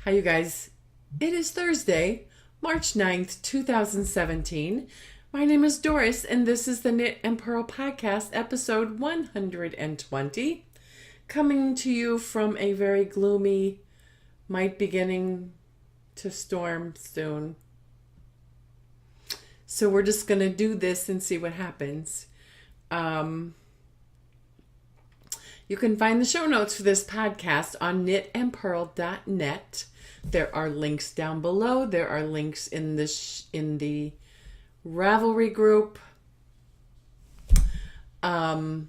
Hi, you guys. It is Thursday, March 9th, 2017. My name is Doris, and this is the Knit and Purl Podcast, episode 120, coming to you from a very gloomy, might beginning to storm soon. So we're just going to do this and see what happens. You can find the show notes for this podcast on knitandpurl.net. There are links down below. There are links in the Ravelry group. In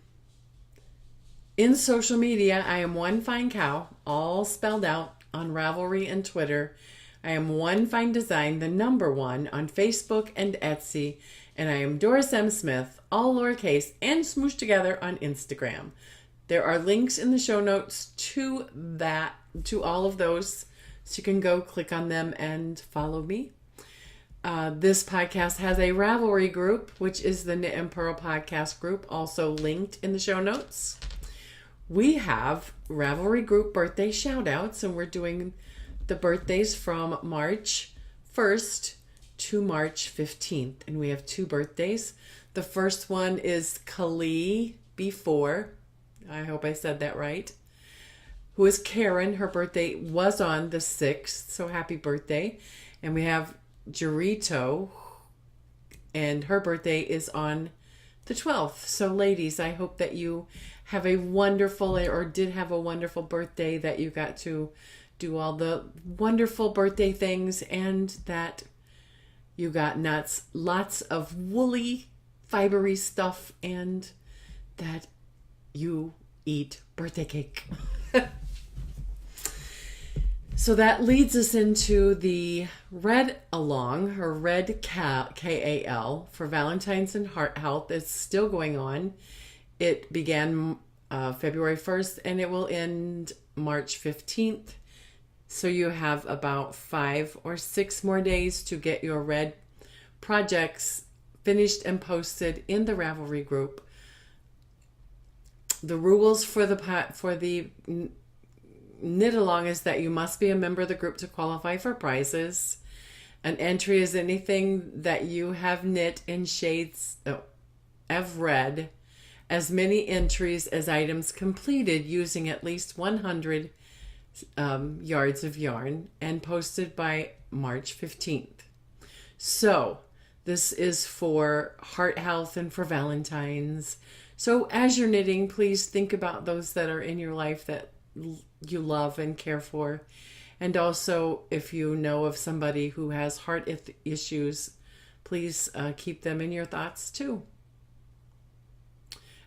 social media, I am One Fine Cow, all spelled out on Ravelry and Twitter. I am One Fine Design, the number one, on Facebook and Etsy. And I am Doris M. Smith, all lowercase and smooshed together on Instagram. There are links in the show notes to all of those, so you can go click on them and follow me. This podcast has a Ravelry group, which is the Knit and Purl podcast group, also linked in the show notes. We have Ravelry group birthday shout outs, and we're doing the birthdays from March 1st to March 15th. And we have two birthdays. The first one is Kali Before. I hope I said that right. Who is Karen. Her birthday was on the 6th, so happy birthday. And we have Jarito, and her birthday is on the 12th. So ladies, I hope that you have a wonderful, or did have a wonderful birthday, that you got to do all the wonderful birthday things, and that you got lots of woolly, fibery stuff, and that you eat birthday cake. So that leads us into the Read Along, or Red KAL, for Valentine's and Heart Health. It's still going on. It began February 1st and it will end March 15th. So you have about 5 or 6 more days to get your red projects finished and posted in the Ravelry group. The rules for the knit along is that you must be a member of the group to qualify for prizes. An entry is anything that you have knit in shades of red, as many entries as items completed using at least 100 yards of yarn, and posted by March 15th. So this is for heart health and for Valentine's. So as you're knitting, please think about those that are in your life that you love and care for. And also, if you know of somebody who has heart issues, please keep them in your thoughts too.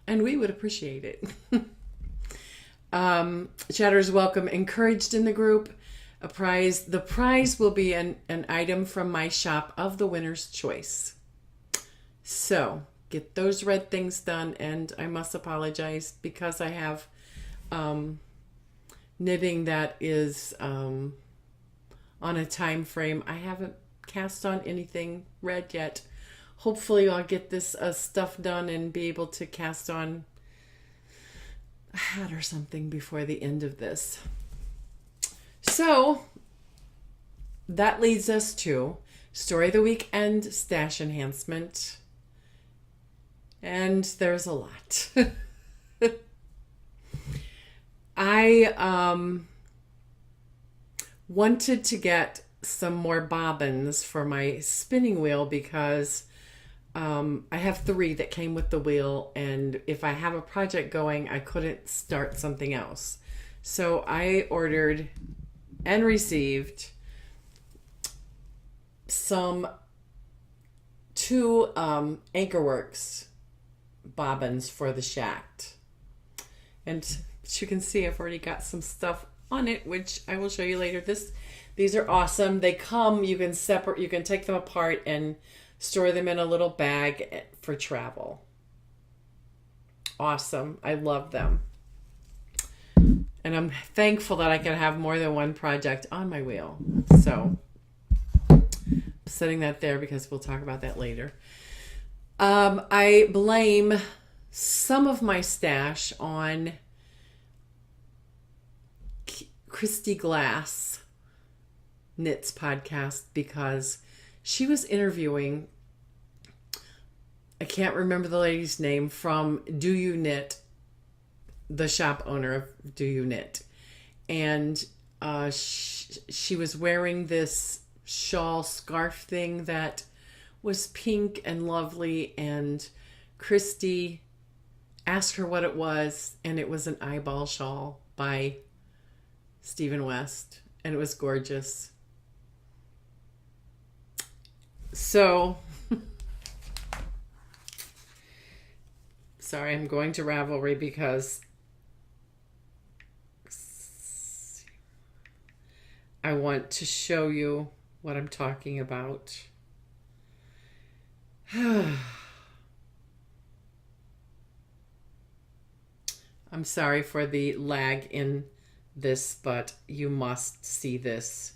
And we would appreciate it. Chatters welcome, encouraged in the group. The prize will be an item from my shop of the winner's choice. So get those red things done. And I must apologize because I have knitting that is on a time frame. I haven't cast on anything red yet. Hopefully I'll get this stuff done and be able to cast on a hat or something before the end of this. So that leads us to Story of the Week and Stash Enhancement. And there's a lot. I wanted to get some more bobbins for my spinning wheel because I have 3 that came with the wheel, and if I have a project going, I couldn't start something else. So I ordered and received some 2 Anchorworks bobbins for the shaft. And as you can see, I've already got some stuff on it, which I will show you later. These are awesome. They come, you can take them apart and store them in a little bag for travel. Awesome. I love them. And I'm thankful that I can have more than one project on my wheel. So I'm setting that there because we'll talk about that later. I blame some of my stash on Christy Glass Knits podcast because she was interviewing, I can't remember the lady's name, from Do You Knit, the shop owner of Do You Knit. And she was wearing this shawl scarf thing that was pink and lovely, and Christy asked her what it was, and it was an eyeball shawl by Stephen West, and it was gorgeous. So sorry, I'm going to Ravelry because I want to show you what I'm talking about. I'm sorry for the lag in this, but you must see this.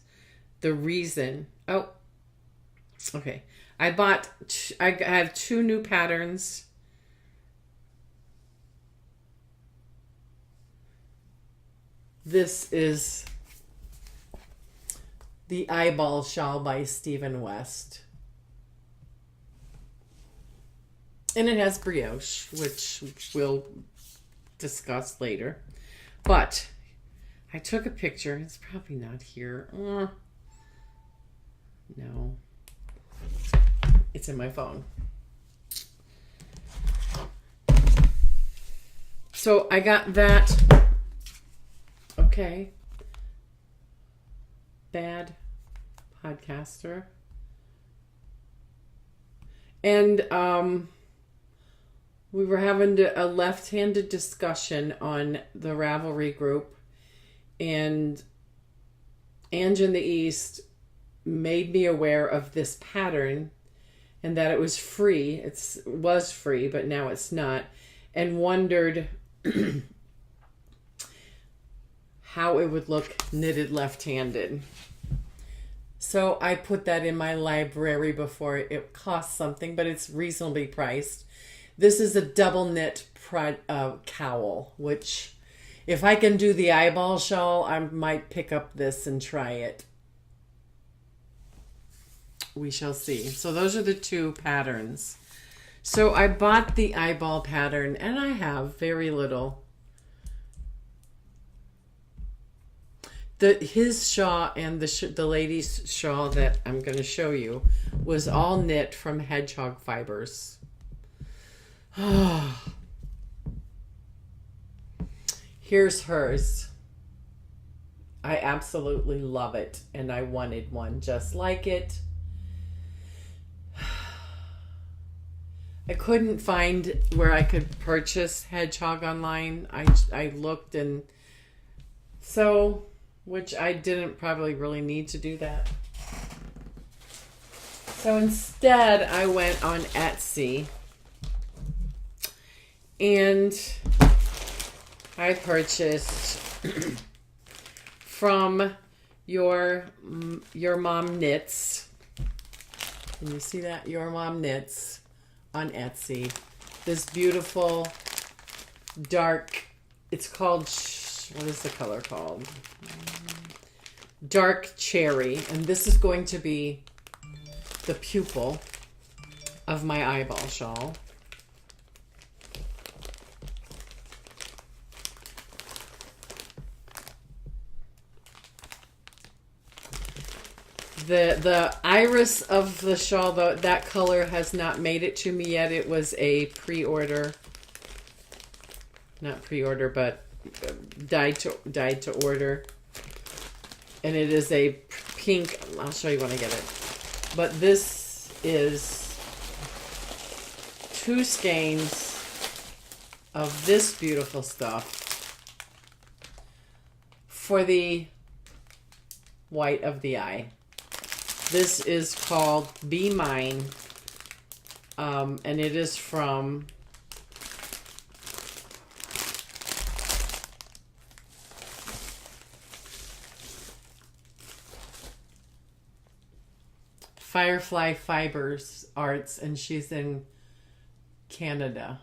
The reason, okay. I have 2 new patterns. This is the eyeball shawl by Stephen West. And it has brioche, which we'll discuss later. But I took a picture. It's probably not here. No. It's in my phone. So I got that. Okay. Bad podcaster. And we were having a left-handed discussion on the Ravelry group, and Ange in the East made me aware of this pattern and that it was free. It was free, but now it's not, and wondered how it would look knitted left-handed. So I put that in my library before. It costs something, but it's reasonably priced. This is a double knit cowl, which if I can do the eyeball shawl, I might pick up this and try it. We shall see. So those are the 2 patterns. So I bought the eyeball pattern, and I have very little. His shawl and the lady's shawl that I'm going to show you was all knit from hedgehog fibers. Here's hers. I absolutely love it, and I wanted one just like it. I couldn't find where I could purchase hedgehog online. I looked, and so, which I didn't probably really need to do that. So instead, I went on Etsy, and I purchased from Your Mom Knits. Can you see that? Your Mom Knits on Etsy. This beautiful dark, it's called, what is the color called? Dark cherry. And this is going to be the pupil of my eyeball shawl. The iris of the shawl, though, that color has not made it to me yet. It was a pre-order. Not pre-order, but dyed to order. And it is a pink. I'll show you when I get it. But this is 2 skeins of this beautiful stuff for the white of the eye. This is called Be Mine, and it is from Firefly Fibers Arts, and she's in Canada.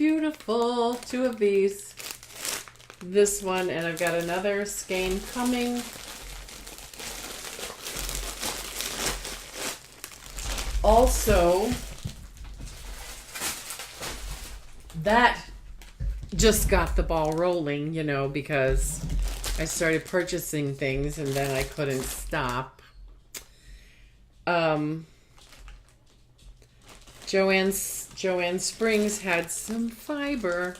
beautiful. 2 of these. This one, and I've got another skein coming. Also, that just got the ball rolling, you know, because I started purchasing things and then I couldn't stop. Joanne Springs had some fiber,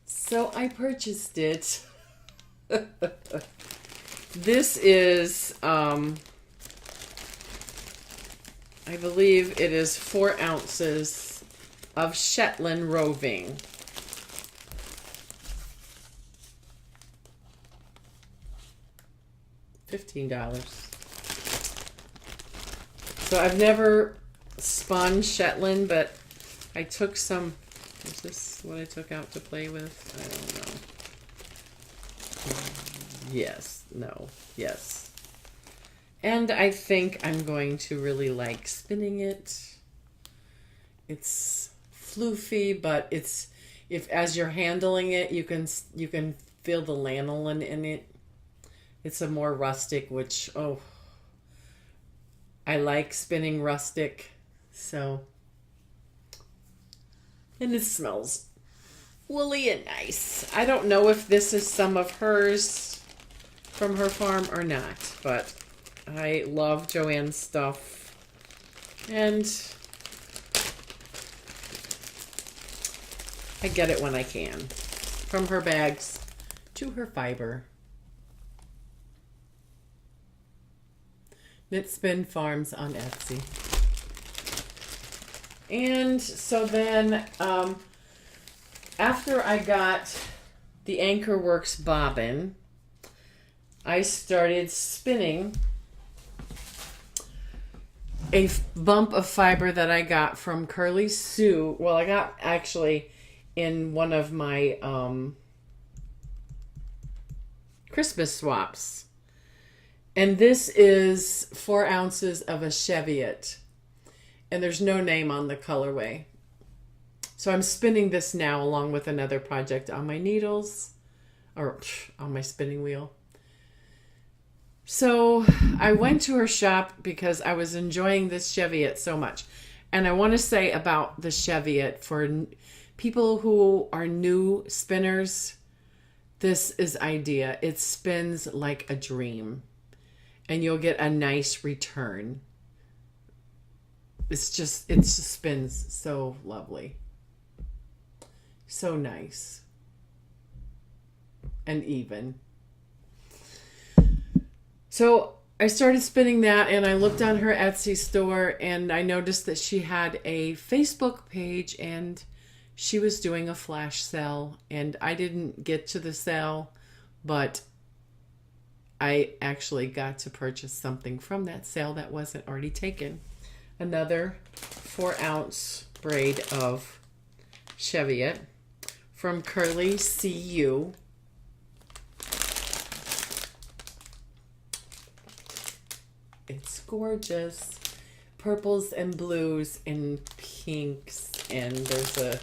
so I purchased it. This is, I believe it is 4 ounces of Shetland roving. $15. So I've never spun Shetland, but I took some. Is this what I took out to play with? I don't know. Yes. No. Yes. And I think I'm going to really like spinning it. It's floofy, but it's, if as you're handling it, you can feel the lanolin in it. It's a more rustic, which, oh, I like spinning rustic. So, and it smells woolly and nice. I don't know if this is some of hers from her farm or not, but I love Joanne's stuff. And I get it when I can. From her bags to her fiber. Knit Spin Farms on Etsy. And so then, after I got the Anchor Works bobbin, I started spinning a bump of fiber that I got from Curly Sue. Well, I got actually in one of my Christmas swaps. And this is 4 ounces of a Cheviot. And there's no name on the colorway. So I'm spinning this now along with another project on my needles, or on my spinning wheel. So I went to her shop because I was enjoying this Cheviot so much. And I want to say about the Cheviot, for people who are new spinners, this is idea. It spins like a dream. And you'll get a nice return. It just spins so lovely. So nice. And even. So I started spinning that, and I looked on her Etsy store, and I noticed that she had a Facebook page, and she was doing a flash sale. And I didn't get to the sale, but I actually got to purchase something from that sale that wasn't already taken. Another 4 ounce braid of Cheviot from Curly CU. It's gorgeous. Purples and blues and pinks, and there's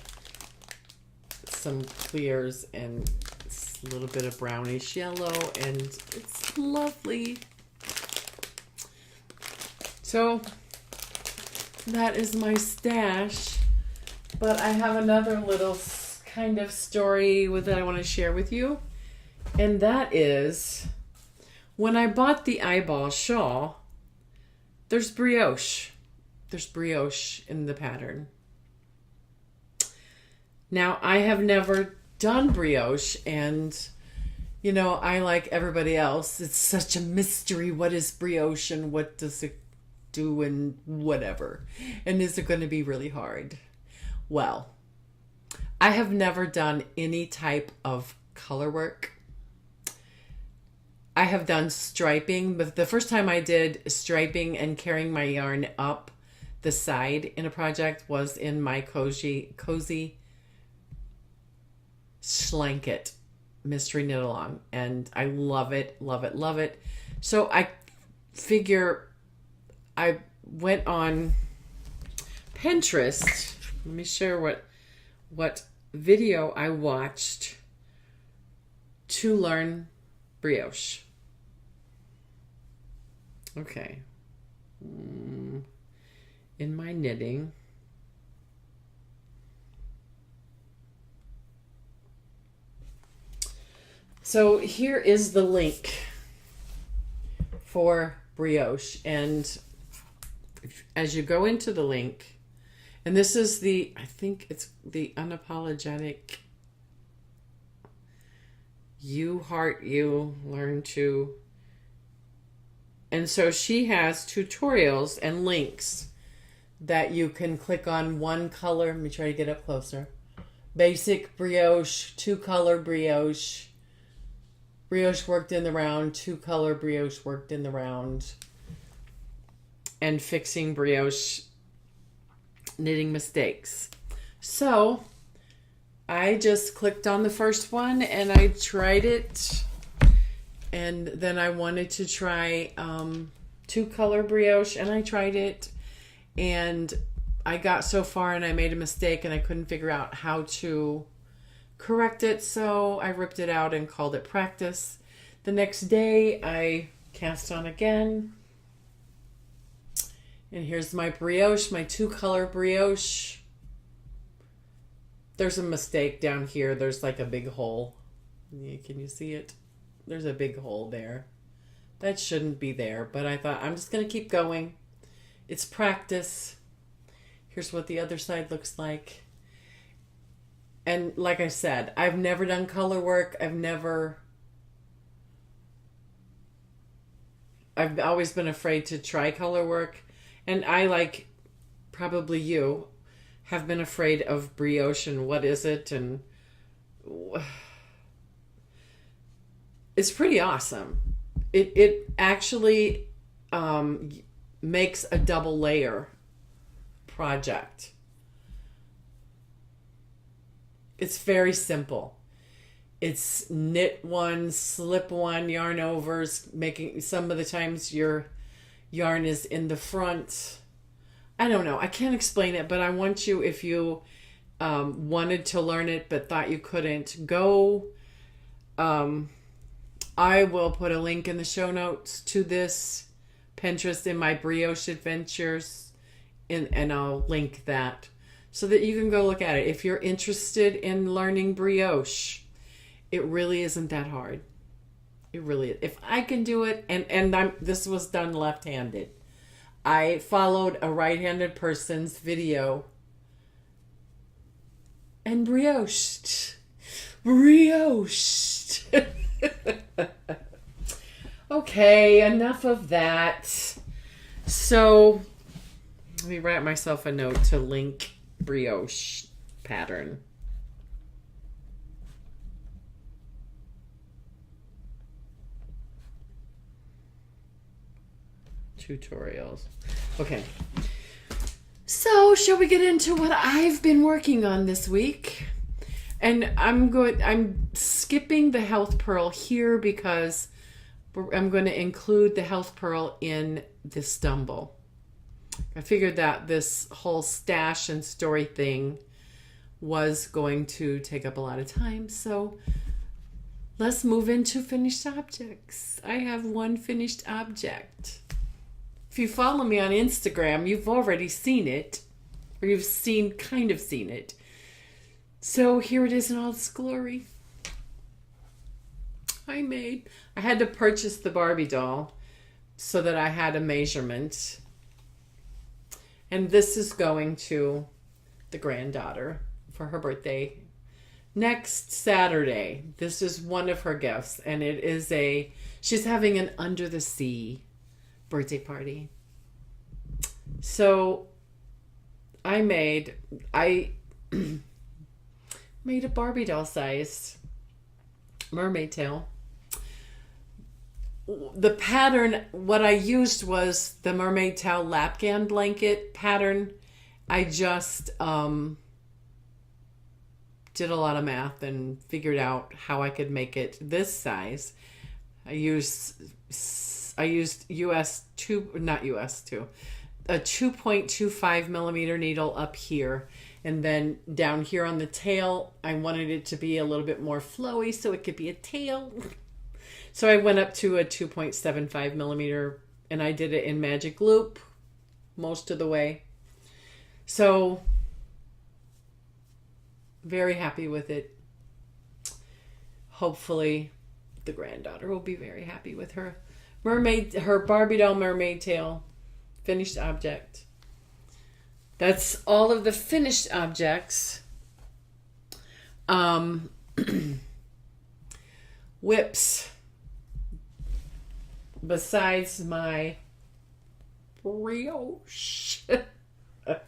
some clears and a little bit of brownish yellow, and it's lovely. So that is my stash, but I have another little kind of story that I want to share with you, and that is when I bought the eyeball shawl, there's brioche. There's brioche in the pattern. Now, I have never done brioche, and you know, I, like everybody else, it's such a mystery. What is brioche and what does it do and whatever, and is it going to be really hard? Well, I have never done any type of color work. I have done striping, but the first time I did striping and carrying my yarn up the side in a project was in my cozy Schlanket mystery knit along, and I love it, love it, love it. So I figure I went on Pinterest Let me share what video I watched to learn brioche. Okay. In my knitting. So here is the link for brioche, and as you go into the link, and this is I think it's the unapologetic you heart you learn to, and so she has tutorials and links that you can click on. One color, let me try to get up closer, basic brioche, 2-color brioche, brioche worked in the round, 2-color brioche worked in the round, and fixing brioche knitting mistakes. So I just clicked on the first one and I tried it, and then I wanted to try 2-color brioche, and I tried it, and I got so far and I made a mistake and I couldn't figure out how to correct it, so I ripped it out and called it practice. The next day I cast on again, and here's my brioche, my 2-color brioche. There's a mistake down here. There's like a big hole. Can you see it? There's a big hole there. That shouldn't be there, but I thought I'm just going to keep going. It's practice. Here's what the other side looks like. And like I said, I've never done color work. I've always been afraid to try color work. And I, like probably you, have been afraid of brioche and what is it, and it's pretty awesome. It actually makes a double layer project. It's very simple. It's knit one, slip one, yarn overs, making some of the times your yarn is in the front. I don't know. I can't explain it, but I want you, if you wanted to learn it but thought you couldn't, go. I will put a link in the show notes to this Pinterest in my brioche adventures, and I'll link that so that you can go look at it. If you're interested in learning brioche, it really isn't that hard. It really is. If I can do it, and this was done left-handed. I followed a right-handed person's video and brioche. Okay, enough of that. So let me write myself a note to link brioche pattern. Tutorials. Okay. So, shall we get into what I've been working on this week? And I'm skipping the health pearl here because I'm going to include the health pearl in the stumble. I figured that this whole stash and story thing was going to take up a lot of time, so let's move into finished objects. I have one finished object. If you follow me on Instagram, you've already seen it, or you've kind of seen it. So here it is in all its glory. I had to purchase the Barbie doll so that I had a measurement. And this is going to the granddaughter for her birthday next Saturday. This is one of her gifts, and it is she's having an under the sea birthday party. So I made a Barbie doll sized mermaid tail. The pattern, what I used was the mermaid tail lapgan blanket pattern. I just did a lot of math and figured out how I could make it this size. I used a 2.25 millimeter needle up here, And then down here on the tail, I wanted it to be a little bit more flowy so it could be a tail. So I went up to a 2.75 millimeter and I did it in magic loop most of the way. So very happy with it. Hopefully the granddaughter will be very happy with her Barbie doll mermaid tail finished object. That's all of the finished objects. Whips. Besides my brioche. I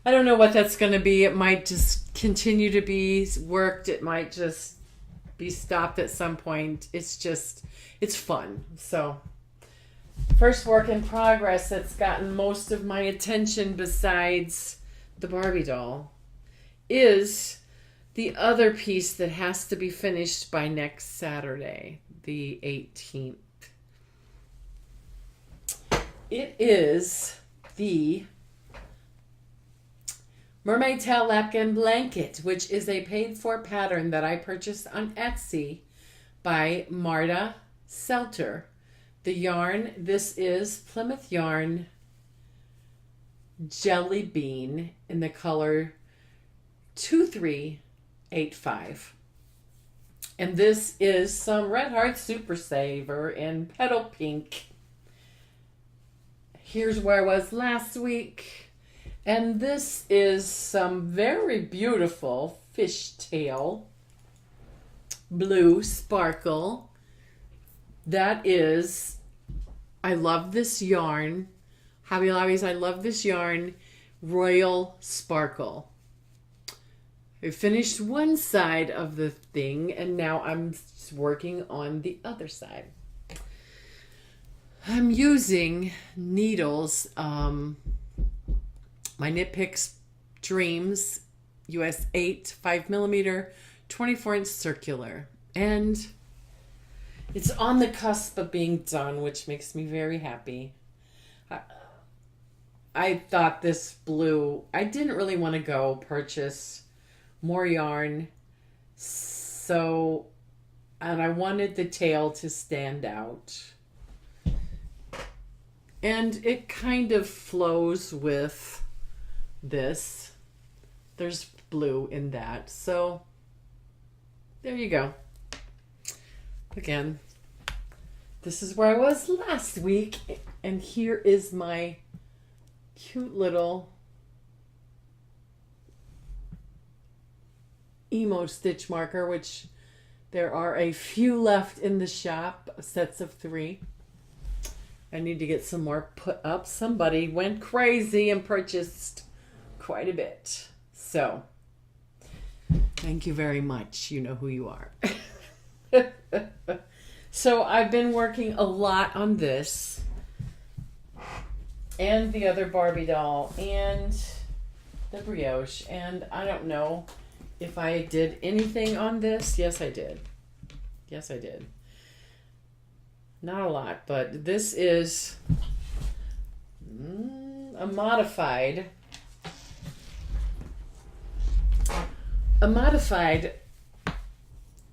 don't know what that's going to be. It might just continue to be worked. It might just be stopped at some point. It's fun. So, first work in progress that's gotten most of my attention besides the Barbie doll is the other piece that has to be finished by next Saturday, the 18th. It is the Mermaid Tail Lapkin Blanket, which is a paid-for pattern that I purchased on Etsy by Marta Selter. The yarn, this is Plymouth Yarn Jelly Bean in the color 2385. And this is some Red Heart Super Saver in Petal Pink. Here's where I was last week. And this is some very beautiful fishtail blue sparkle. That is, I love this yarn. Hobby Lobbies, I love this yarn. Royal Sparkle. I finished one side of the thing and now I'm working on the other side. I'm using needles, my Knit Picks Dreams US 8 5mm 24-inch circular, and it's on the cusp of being done, which makes me very happy. I thought this blue, I didn't really want to go purchase more yarn, and I wanted the tail to stand out, and it kind of flows with this. There's blue in that, so there you go. Again, this is where I was last week, and here is my cute little emo stitch marker, which there are a few left in the shop, sets of 3. I need to get some more put up. Somebody went crazy and purchased quite a bit. So, thank you very much. You know who you are. So, I've been working a lot on this and the other Barbie doll and the brioche. And I don't know if I did anything on this. Yes, I did. Yes, I did. Not a lot, but this is a modified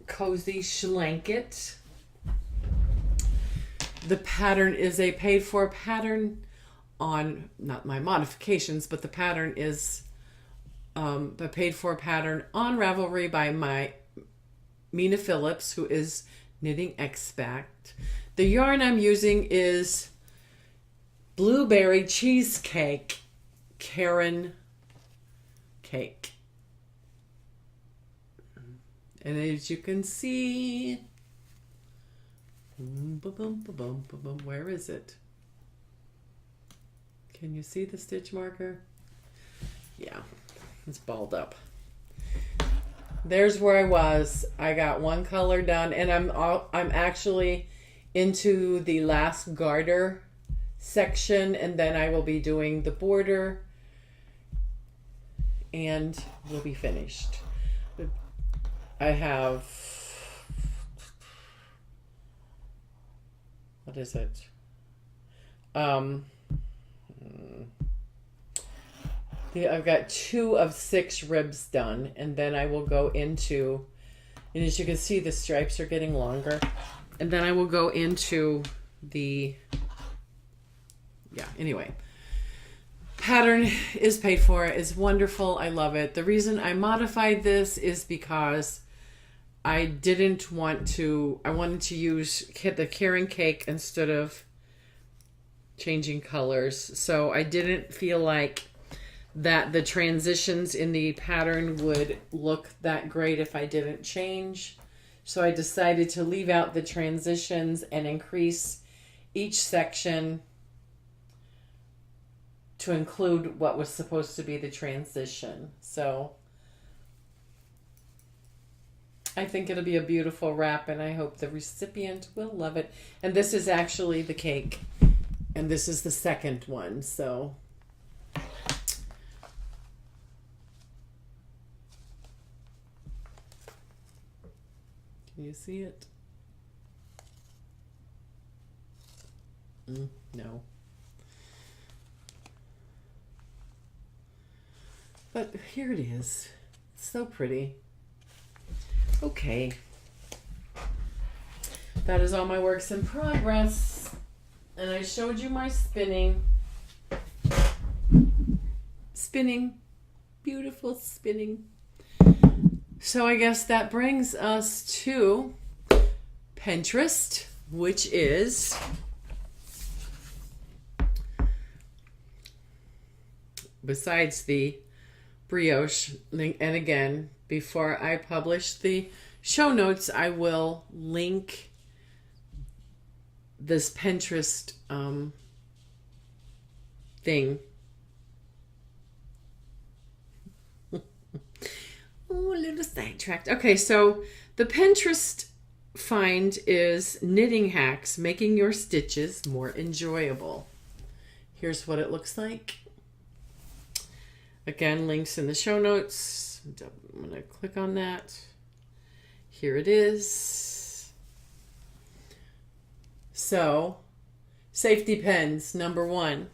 cozy blanket. The pattern is a paid-for pattern on, not my modifications, but the pattern is a paid-for pattern on Ravelry by my Mina Phillips, who is Knitting Expert. The yarn I'm using is Blueberry Cheesecake Karen Cake. And as you can see, where is it? Can you see the stitch marker? Yeah, it's balled up. There's where I was. I got one color done, and I'm actually into the last garter section, and then I will be doing the border, and we'll be finished. I have, what is it? I've got 2 of 6 ribs done, and then I will go into, and as you can see, the stripes are getting longer. And then I will go into the, yeah, anyway. Pattern is paid for. It's wonderful. I love it. The reason I modified this is because I didn't want to, I wanted to use the Karen cake instead of changing colors. So I didn't feel like that the transitions in the pattern would look that great if I didn't change. So I decided to leave out the transitions and increase each section to include what was supposed to be the transition. So I think it'll be a beautiful wrap, and I hope the recipient will love it. And this is actually the cake, and this is the second one. So can you see it? No. But here it is. It's so pretty. Okay. That is all my works in progress. And I showed you my spinning. Spinning. Beautiful spinning. So I guess that brings us to Pinterest, which is besides the brioche link. And again, before I publish the show notes, I will link this Pinterest thing. Oh, a little sidetracked. Okay, so the Pinterest find is knitting hacks, making your stitches more enjoyable. Here's what it looks like. Again, links in the show notes. I'm going to click on that. Here it is. So, safety pins, number 1.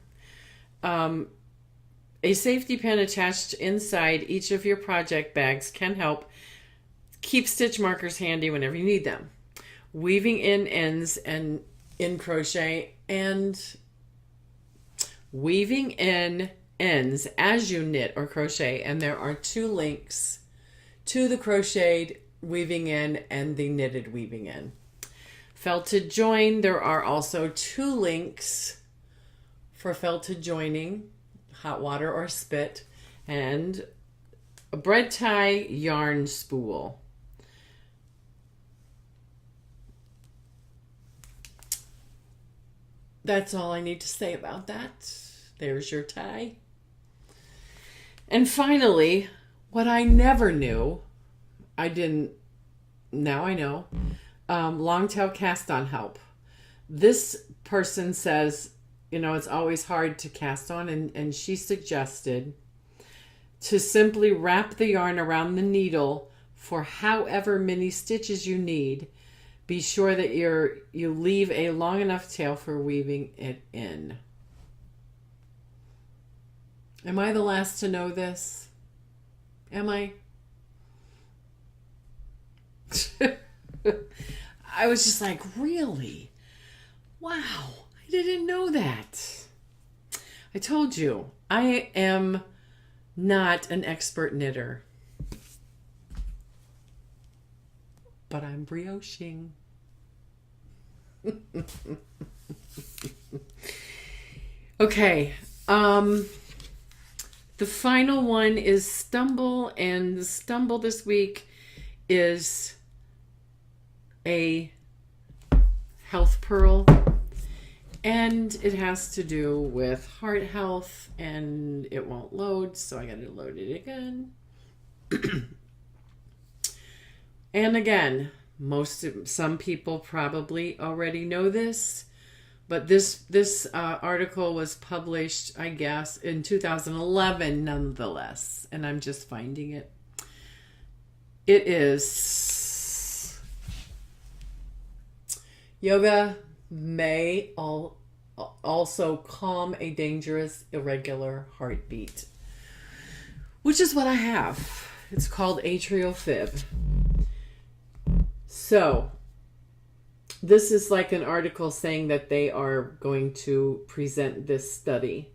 A safety pin attached inside each of your project bags can help keep stitch markers handy whenever you need them. Weaving in ends and in crochet and weaving in ends as you knit or crochet, and there are 2 links to the crocheted weaving in and the knitted weaving in. Felted join, there are also 2 links for felted joining, hot water or spit, and a bread tie yarn spool. That's all I need to say about that. There's your tie. And finally, what I never knew, now I know, long tail cast on help. This person says, it's always hard to cast on, and she suggested to simply wrap the yarn around the needle for however many stitches you need. Be sure that you leave a long enough tail for weaving it in. Am I the last to know this? Am I? I was just like, really? Wow, I didn't know that. I told you, I am not an expert knitter. But I'm brioching. Okay. The final one is Stumble, and the Stumble this week is a health pearl, and it has to do with heart health, and it won't load, so I gotta load it again. And again, some people probably already know this, but this article was published, I guess, in 2011 nonetheless, and I'm just finding it. It is yoga may also calm a dangerous irregular heartbeat. which is what I have. It's called atrial fib. So this is like an article saying that they are going to present this study.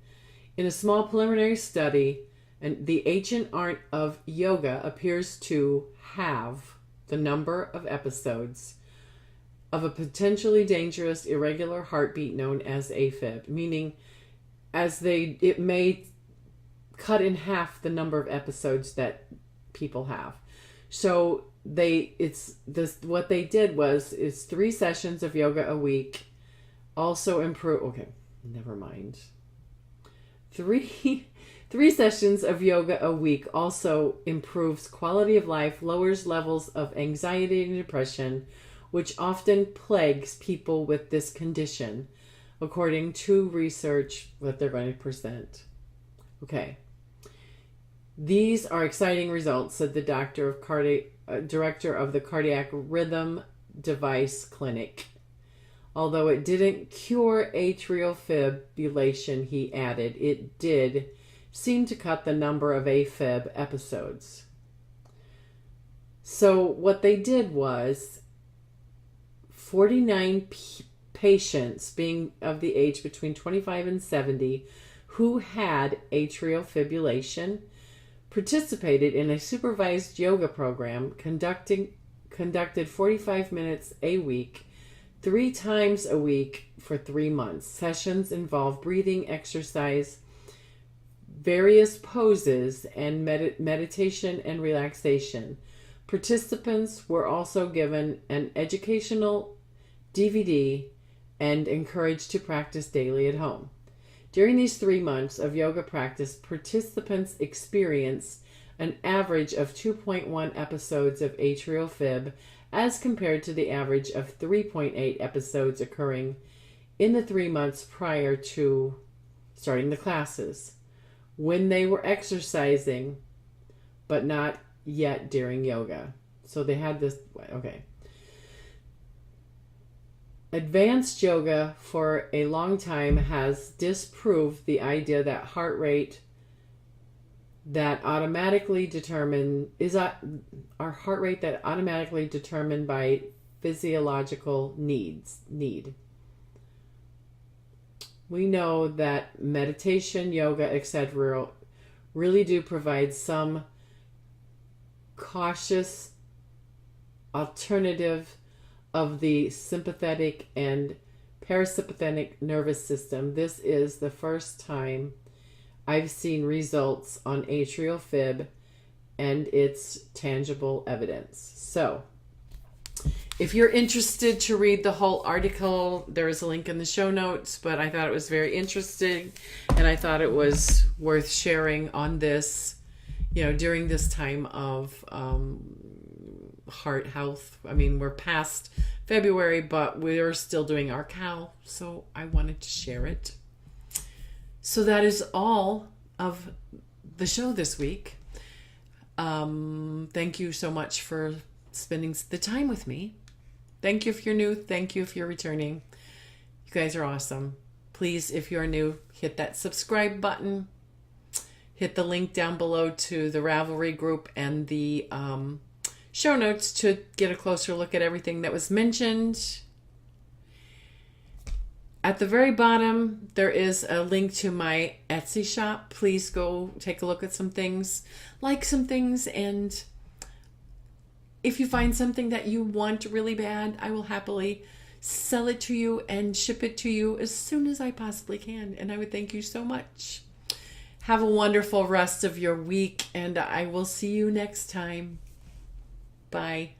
In a small preliminary study, and the ancient art of yoga appears to have the number of episodes of a potentially dangerous irregular heartbeat known as AFib, meaning it may cut in half the number of episodes that people have. So what they did was it's 3 sessions of yoga a week. Also improve. Okay, never mind. Three sessions of yoga a week also improves quality of life, lowers levels of anxiety and depression, which often plagues people with this condition, according to research that they're going to present. Okay. These are exciting results, said the director of the Cardiac Rhythm Device Clinic. Although it didn't cure atrial fibrillation, he added, it did seem to cut the number of AFib episodes. So what they did was 49 patients being of the age between 25 and 70 who had atrial fibrillation participated in a supervised yoga program conducted 45 minutes a week, 3 times a week for 3 months. Sessions involve breathing exercise, various poses, and meditation and relaxation. Participants were also given an educational DVD and encouraged to practice daily at home. During these 3 months of yoga practice, participants experienced an average of 2.1 episodes of atrial fib as compared to the average of 3.8 episodes occurring in the 3 months prior to starting the classes, when they were exercising, but not yet during yoga. So they had this, okay. Advanced yoga for a long time has disproved the idea that our heart rate that automatically determined by physiological need. We know that meditation, yoga, etc. really do provide some cautious alternative of the sympathetic and parasympathetic nervous system. This is the first time I've seen results on atrial fib and its tangible evidence. So, if you're interested to read the whole article, there is a link in the show notes, but I thought it was very interesting and I thought it was worth sharing on this, during this time of heart health. I mean, we're past February, but we're still doing our cow, so I wanted to share it. So that is all of the show this week. Thank you so much for spending the time with me. Thank you if you're new. Thank you if you're returning. You guys are awesome. Please, if you're new, hit that subscribe button. Hit the link down below to the Ravelry group and the show notes to get a closer look at everything that was mentioned. At the very bottom, there is a link to my Etsy shop. Please go take a look at some things, like some things, and if you find something that you want really bad, I will happily sell it to you and ship it to you as soon as I possibly can. And I would thank you so much. Have a wonderful rest of your week, and I will see you next time. Bye.